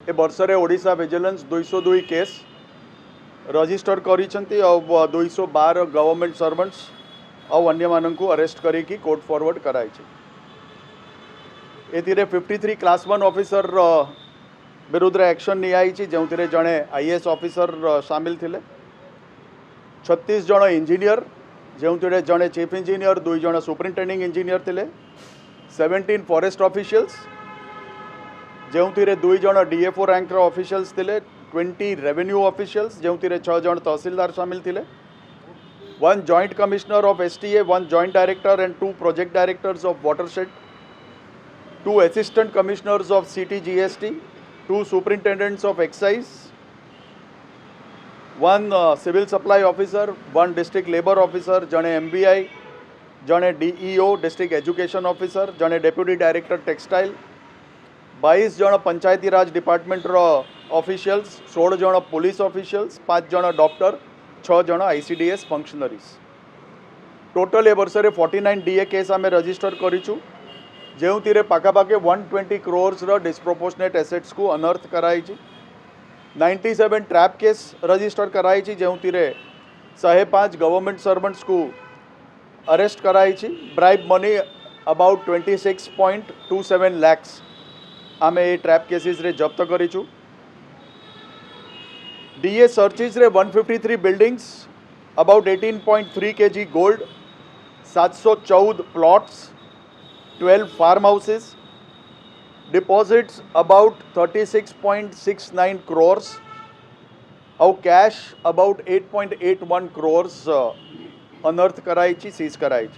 ए वर्षरे Odisha vigilance 202 case register करिसेंती और 212 government servants और अन्य मानक अरेस्ट करिकी कोर्ट फॉरवर्ड कराई ए 53 क्लास 1 ऑफिसर विरुद्ध एक्शन नियाई जो जड़े आईएएस ऑफिसर सामिल थिले 36 जन इंजीनियर जो जड़े चीफ इंजीनियर 2 जन सुपरिटेंडिंग इंजीनियर थिले 17 फॉरेस्ट ऑफिशियल्स जो 2 जन डीएफओ रैंक ऑफिशियल्स थिले 20 रेवेन्यू ऑफिशियल्स जो 6 जन तहसीलदार सामिल थिले 1 joint commissioner of STA 1 joint director and 2 project directors of watershed 2 assistant commissioners of CTGST 2 superintendents of excise 1 civil supply officer 1 district labor officer जने MBI जने DEO district education officer जने deputy director textile 22 जन पंचायती राज department officials 16 जन police officials 5 जन doctor 6 जन ICDS functionaries total A वर्ष 49 DA case आम register करूँ जो पाखापाखि 120 crores डिस्प्रोपोर्शनेट एसेट्स को अनर्थ कराई 97 ट्रैप केस रजिस्टर कराई जो 105 गवर्नमेंट सर्वेंट्स को अरेस्ट कराई ब्राइब मनी अबाउट 26.27 lakhs आम ये ट्रैप केसेस रे जब्त करूँ DA सर्चिज रे 153 buildings about 18.3 kg gold 714 plots 12 farm houses, deposits about 36.69 crores, और cash about 8.81 crores अनर्थ कराई सीज कराई।